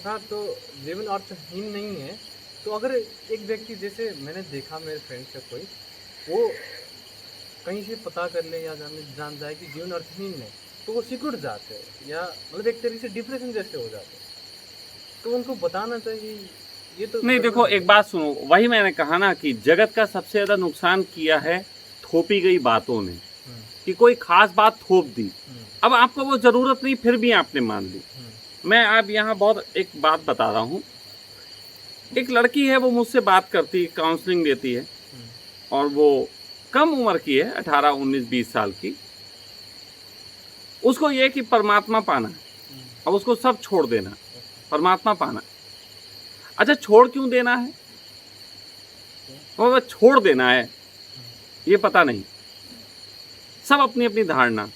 अर्थात तो जीवन अर्थहीन नहीं है। तो अगर एक व्यक्ति, जैसे मैंने देखा मेरे फ्रेंड से कोई, वो कहीं से पता कर ले या जान जाए कि जीवन अर्थहीन है, तो वो सिकुड़ जाते हैं या मतलब एक तरीके से डिप्रेशन जैसे हो जाते हैं। तो उनको बताना चाहिए ये तो नहीं, देखो एक बात सुनो, वही मैंने कहा ना कि जगत का सबसे ज़्यादा नुकसान किया है थोपी गई बातों ने, कि कोई खास बात थोप दी, अब आपको वो ज़रूरत नहीं फिर भी आपने मान ली। मैं अब यहाँ बहुत एक बात बता रहा हूँ। एक लड़की है, वो मुझसे बात करती है, काउंसलिंग देती है, और वो कम उम्र की है, 18, 19, 20 साल की। उसको ये कि परमात्मा पाना है, अब उसको सब छोड़ देना, परमात्मा पाना। अच्छा, छोड़ क्यों देना है, वो छोड़ देना है ये पता नहीं, सब अपनी अपनी धारणा।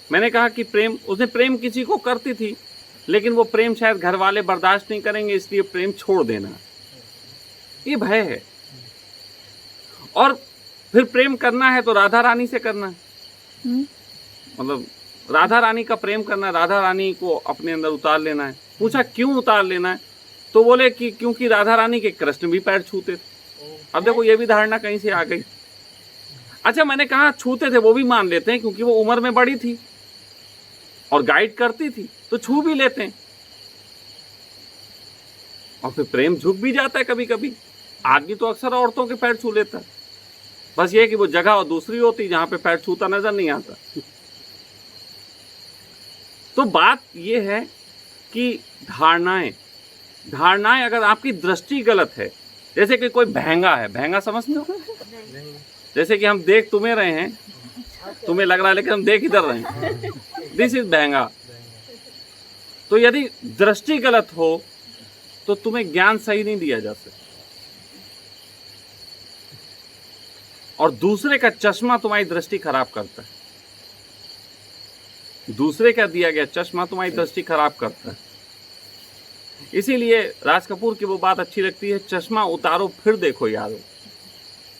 मैंने कहा कि उसने प्रेम किसी को करती थी, लेकिन वो प्रेम शायद घर वाले बर्दाश्त नहीं करेंगे, इसलिए प्रेम छोड़ देना, ये भय है। और फिर प्रेम करना है तो राधा रानी से करना है, मतलब राधा रानी का प्रेम करना, राधा रानी को अपने अंदर उतार लेना है। पूछा क्यों उतार लेना है, तो बोले कि क्योंकि राधा रानी के कृष्ण भी पैर छूते थे। अब देखो ये भी धारणा कहीं से आ गई। अच्छा, मैंने कहा छूते थे वो भी मान लेते हैं, क्योंकि वो उम्र में बड़ी थी और गाइड करती थी, तो छू भी लेते हैं। और फिर प्रेम झुक भी जाता है कभी कभी। आदमी तो अक्सर औरतों के पैर छू लेता है, बस ये कि वो जगह और दूसरी होती जहां पे पैर छूता नजर नहीं आता। तो बात ये है कि धारणाएं अगर आपकी दृष्टि गलत है, जैसे कि कोई भैंगा है, भैंगा समझते हो, जैसे कि हम देख तुम्हें रहे हैं, तुम्हें लग रहा है लेकिन हम देख इधर रहे हैं, दिस इज भैंगा। तो यदि दृष्टि गलत हो तो तुम्हें ज्ञान सही नहीं दिया जा सकता, और दूसरे का चश्मा तुम्हारी दृष्टि खराब करता है। दूसरे का दिया गया चश्मा तुम्हारी दृष्टि खराब करता है। इसीलिए राज कपूर की वो बात अच्छी लगती है, चश्मा उतारो फिर देखो यारो,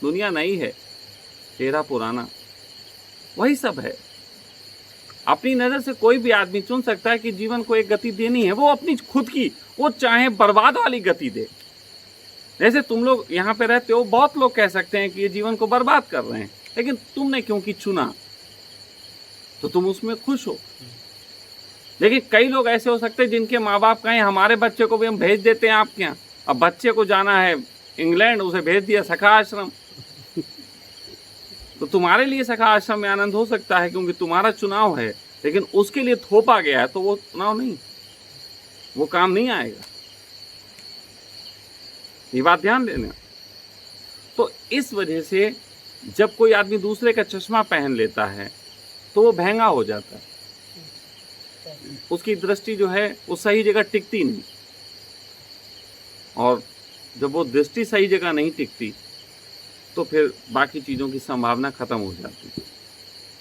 दुनिया नई है, चेहरा पुराना, वही सब है। अपनी नजर से कोई भी आदमी चुन सकता है कि जीवन को एक गति देनी है, वो अपनी खुद की, वो चाहे बर्बाद वाली गति दे। जैसे तुम लोग यहाँ पे रहते हो, बहुत लोग कह सकते हैं कि ये जीवन को बर्बाद कर रहे हैं, लेकिन तुमने क्योंकि चुना तो तुम उसमें खुश हो। लेकिन कई लोग ऐसे हो सकते हैं जिनके माँ बाप कहें हमारे बच्चे को भी हम भेज देते हैं आपके यहाँ, अब बच्चे को जाना है इंग्लैंड, उसे भेज दिया सखा आश्रम। तो तुम्हारे लिए सखा आश्रम में आनंद हो सकता है क्योंकि तुम्हारा चुनाव है, लेकिन उसके लिए थोपा गया है तो वो चुनाव नहीं, वो काम नहीं आएगा। ये बात ध्यान देना। तो इस वजह से जब कोई आदमी दूसरे का चश्मा पहन लेता है तो वो भैंगा हो जाता है, उसकी दृष्टि जो है वो सही जगह टिकती नहीं, और जब वो दृष्टि सही जगह नहीं टिकती तो फिर बाकी चीज़ों की संभावना खत्म हो जाती है।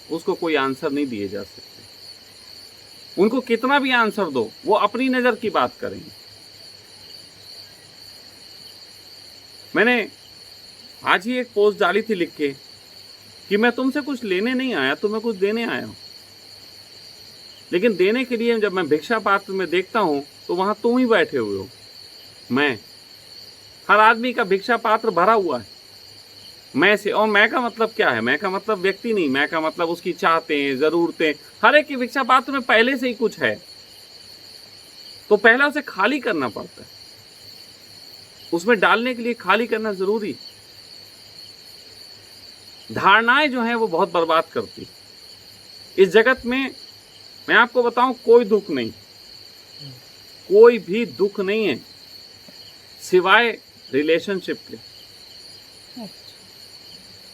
उसको कोई आंसर नहीं दिए जा सकते, उनको कितना भी आंसर दो वो अपनी नज़र की बात करेंगे। मैंने आज ही एक पोस्ट डाली थी लिख के कि मैं तुमसे कुछ लेने नहीं आया, तुम्हें कुछ देने आया हूं। लेकिन देने के लिए जब मैं भिक्षा पात्र में देखता हूं तो वहां तुम ही बैठे हुए हो। मैं, हर आदमी का भिक्षा पात्र भरा हुआ है मैं से। और मैं का मतलब क्या है, मैं का मतलब व्यक्ति नहीं, मैं का मतलब उसकी चाहतें, जरूरतें, हर एक की भिक्षा पात्र में पहले से ही कुछ है, तो पहला उसे खाली करना पड़ता है। उसमें डालने के लिए खाली करना जरूरी। धारणाएं जो हैं वो बहुत बर्बाद करती। इस जगत में मैं आपको बताऊं, कोई दुख नहीं, कोई भी दुख नहीं है सिवाय रिलेशनशिप के।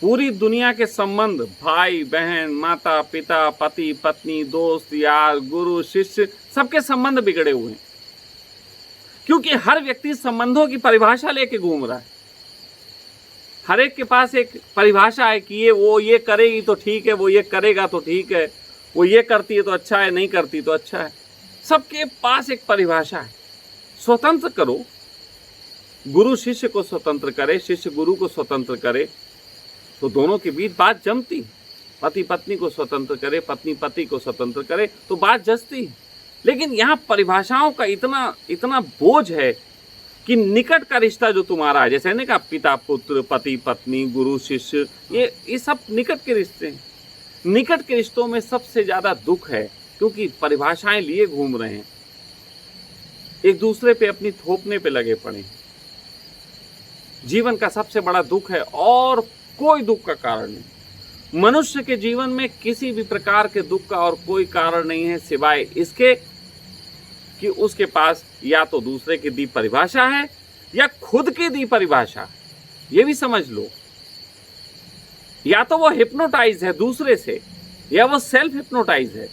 पूरी दुनिया के संबंध, भाई बहन, माता पिता, पति पत्नी, दोस्त यार, गुरु शिष्य, सबके संबंध बिगड़े हुए हैं, क्योंकि हर व्यक्ति संबंधों की परिभाषा लेके घूम रहा है। हर एक के पास एक परिभाषा है कि वो ये करेगी तो ठीक है, वो ये करेगा तो ठीक है, वो ये करती है तो अच्छा है, नहीं करती तो अच्छा है। सबके पास एक परिभाषा है। स्वतंत्र करो, गुरु शिष्य को स्वतंत्र करे, शिष्य गुरु को स्वतंत्र करे, तो दोनों के बीच बात जमती। पति पत्नी को स्वतंत्र करे, पत्नी पति को स्वतंत्र करे, तो बात जचती। लेकिन यहाँ परिभाषाओं का इतना इतना बोझ है कि निकट का रिश्ता जो तुम्हारा है, जैसे ने कहा पिता पुत्र, पति पत्नी, गुरु शिष्य, ये सब निकट के रिश्ते हैं। निकट के रिश्तों में सबसे ज्यादा दुख है, क्योंकि परिभाषाएं लिए घूम रहे हैं, एक दूसरे पे अपनी थोपने पे लगे पड़े हैं। जीवन का सबसे बड़ा दुख है और कोई दुख का कारण नहीं। मनुष्य के जीवन में किसी भी प्रकार के दुख का और कोई कारण नहीं है सिवाय इसके कि उसके पास या तो दूसरे की दी परिभाषा है या खुद की दी परिभाषा। ये भी समझ लो, या तो वो हिप्नोटाइज है दूसरे से या वो सेल्फ हिप्नोटाइज है।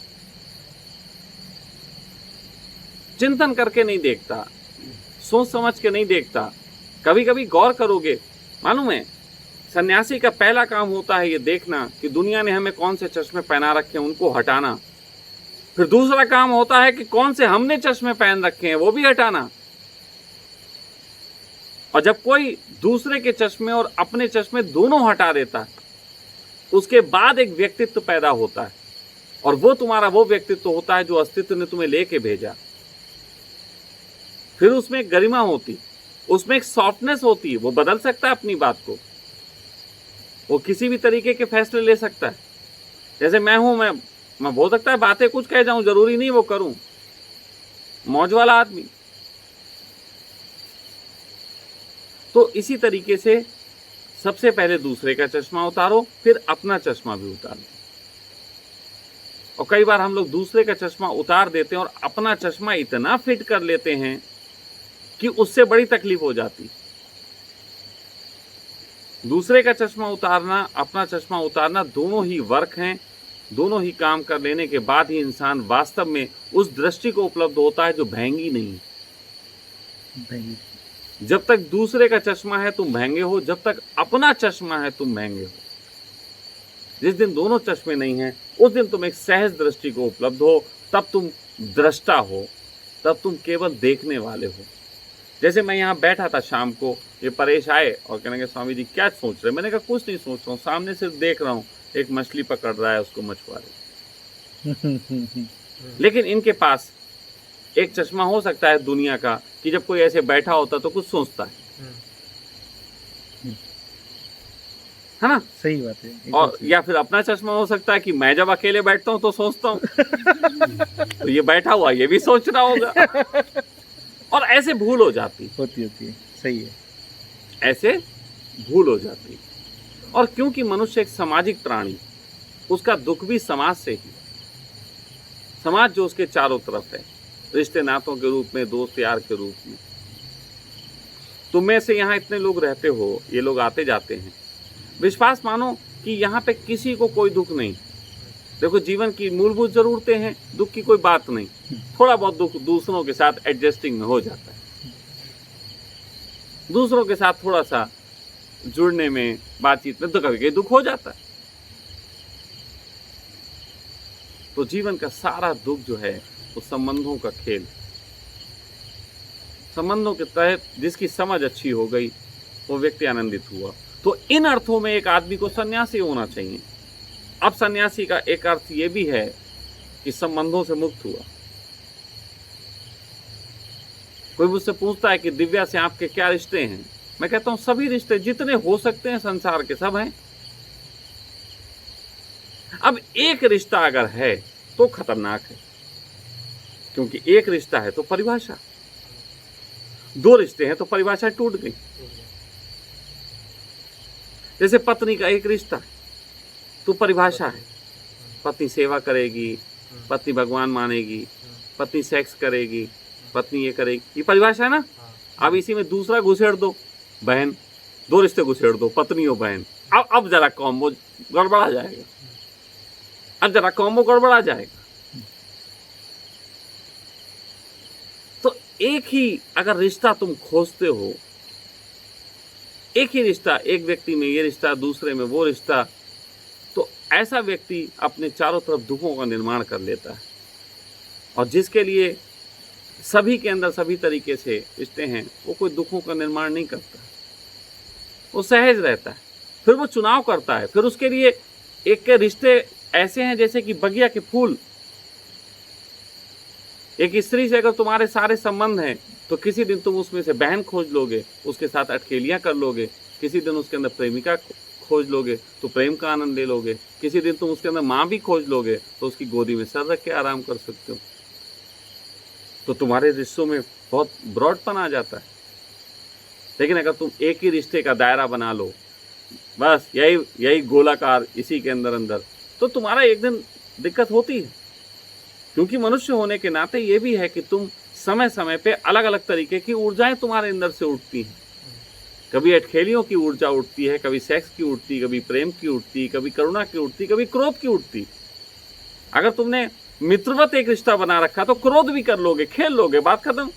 चिंतन करके नहीं देखता, सोच समझ के नहीं देखता। कभी कभी गौर करोगे, मालूम है सन्यासी का पहला काम होता है ये देखना कि दुनिया ने हमें कौन से चश्मे पहना रखे हैं, उनको हटाना। फिर दूसरा काम होता है कि कौन से हमने चश्मे पहन रखे हैं वो भी हटाना। और जब कोई दूसरे के चश्मे और अपने चश्मे दोनों हटा देता है, उसके बाद एक व्यक्तित्व पैदा होता है, और वो तुम्हारा वो व्यक्तित्व होता है जो अस्तित्व ने तुम्हें लेके भेजा। फिर उसमें एक गरिमा होती, उसमें एक सॉफ्टनेस होती है, वो बदल सकता है अपनी बात को, वो किसी भी तरीके के फैसले ले सकता है। जैसे मैं हूं, मैं बोल सकता है बातें कुछ कह जाऊं, जरूरी नहीं वो करूं, मौज वाला आदमी। तो इसी तरीके से सबसे पहले दूसरे का चश्मा उतारो, फिर अपना चश्मा भी उतारो। और कई बार हम लोग दूसरे का चश्मा उतार देते हैं और अपना चश्मा इतना फिट कर लेते हैं कि उससे बड़ी तकलीफ हो जाती। दूसरे का चश्मा उतारना, अपना चश्मा उतारना, दोनों ही वर्क हैं। दोनों ही काम कर लेने के बाद ही इंसान वास्तव में उस दृष्टि को उपलब्ध होता है जो भैंगी नहीं। जब तक दूसरे का चश्मा है तुम महंगे हो, जब तक अपना चश्मा है तुम महंगे हो। जिस दिन दोनों चश्मे नहीं हैं, उस दिन तुम एक सहज दृष्टि को उपलब्ध हो, तब तुम दृष्टा हो, तब तुम केवल देखने वाले हो। जैसे मैं यहाँ बैठा था शाम को, ये परेश आए और कहने लगे स्वामी जी क्या सोच रहे हैं? मैंने कहा कुछ नहीं सोच रहा हूँ, सामने सिर्फ देख रहा हूँ, एक मछली पकड़ रहा है, उसको मछुआरे। लेकिन इनके पास एक चश्मा हो सकता है दुनिया का कि जब कोई ऐसे बैठा होता तो कुछ सोचता है ना? सही बात है। और या फिर अपना चश्मा हो सकता है कि मैं जब अकेले बैठता हूं तो सोचता हूं तो ये बैठा हुआ ये भी सोच रहा होगा, और ऐसे भूल हो जाती होती है। सही है, ऐसे भूल हो जाती। और क्योंकि मनुष्य एक सामाजिक प्राणी, उसका दुख भी समाज से ही, समाज जो उसके चारों तरफ है, रिश्ते नातों के रूप में, दोस्त यार के रूप में। तुम में से यहाँ इतने लोग रहते हो, ये लोग आते जाते हैं, विश्वास मानो कि यहाँ पे किसी को कोई दुख नहीं। देखो जीवन की मूलभूत जरूरतें हैं, दुख की कोई बात नहीं। थोड़ा बहुत दुख दूसरों के साथ एडजस्टिंग में हो जाता है, दूसरों के साथ थोड़ा सा जुड़ने में, बातचीत में तो कभी कभी दुख हो जाता है। तो जीवन का सारा दुख जो है वो संबंधों का खेल, संबंधों के तहत जिसकी समझ अच्छी हो गई वो व्यक्ति आनंदित हुआ। तो इन अर्थों में एक आदमी को सन्यासी होना चाहिए। अब सन्यासी का एक अर्थ ये भी है कि संबंधों से मुक्त हुआ। कोई मुझसे पूछता है कि दिव्या से आपके क्या रिश्ते हैं? मैं कहता हूं सभी रिश्ते जितने हो सकते हैं संसार के सब हैं। अब एक रिश्ता अगर है तो खतरनाक है, क्योंकि एक रिश्ता है तो परिभाषा, दो रिश्ते हैं तो परिभाषा टूट गई। जैसे पत्नी का एक रिश्ता तो परिभाषा है, पत्नी सेवा करेगी, पत्नी भगवान मानेगी, पत्नी सेक्स करेगी, पत्नी ये करेगी, ये परिभाषा है ना। अब इसी में दूसरा घुसेड़ दो, बहन, दो रिश्ते घुसेड़ दो, पत्नी और बहन। अब जरा कॉम्बो गड़बड़ा जाएगा, अब जरा कॉम्बो गड़बड़ा जाएगा। तो एक ही अगर रिश्ता तुम खोजते हो, एक ही रिश्ता, एक व्यक्ति में ये रिश्ता, दूसरे में वो रिश्ता, तो ऐसा व्यक्ति अपने चारों तरफ दुखों का निर्माण कर लेता है। और जिसके लिए सभी के अंदर सभी तरीके से रिश्ते हैं, वो कोई दुखों का निर्माण नहीं करता, वो सहज रहता है। फिर वो चुनाव करता है, फिर उसके लिए एक के रिश्ते ऐसे हैं जैसे कि बगिया के फूल, एक स्त्री से अगर तुम्हारे सारे संबंध हैं तो किसी दिन तुम उसमें से बहन खोज लोगे, उसके साथ अटखेलियां कर लोगे, किसी दिन उसके अंदर प्रेमिका खोज लोगे तो प्रेम का आनंद ले लोगे, किसी दिन तुम उसके अंदर माँ भी खोज लोगे तो उसकी गोदी में सर रख के आराम कर सकते हो। तो तुम्हारे रिश्तों में बहुत ब्रॉडपन आ जाता है। लेकिन अगर तुम एक ही रिश्ते का दायरा बना लो, बस यही गोलाकार, इसी के अंदर अंदर, तो तुम्हारा एक दिन दिक्कत होती है। क्योंकि मनुष्य होने के नाते ये भी है कि तुम समय समय पे अलग अलग तरीके की ऊर्जाएं तुम्हारे अंदर से उठती हैं। कभी अटखेलियों की ऊर्जा उठती है, कभी सेक्स की उठती, कभी प्रेम की उठती, कभी करुणा की उठती, कभी क्रोध की उठती। अगर तुमने मित्रवत एक रिश्ता बना रखा तो क्रोध भी कर लोगे, खेल लोगे, बात खत्म।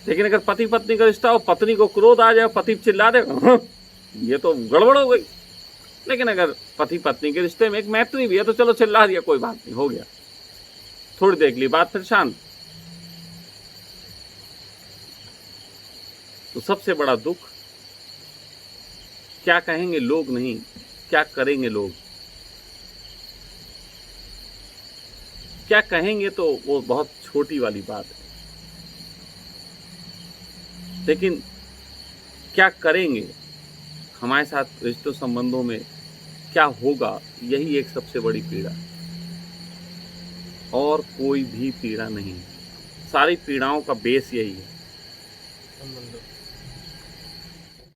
लेकिन अगर पति पत्नी का रिश्ता हो, पत्नी को क्रोध आ जाए, पति चिल्ला दे, ये तो गड़बड़ हो गई। लेकिन अगर पति पत्नी के रिश्ते में एक मैत्री भी है तो चलो चिल्ला दिया, कोई बात नहीं, हो गया, थोड़ी देख ली बात, फिर शांत। तो सबसे बड़ा दुख क्या कहेंगे लोग नहीं, क्या करेंगे लोग। क्या कहेंगे तो वो बहुत छोटी वाली बात है, लेकिन क्या करेंगे, हमारे साथ रिश्तों संबंधों में क्या होगा, यही एक सबसे बड़ी पीड़ा, और कोई भी पीड़ा नहीं। सारी पीड़ाओं का बेस यही है। संबंधों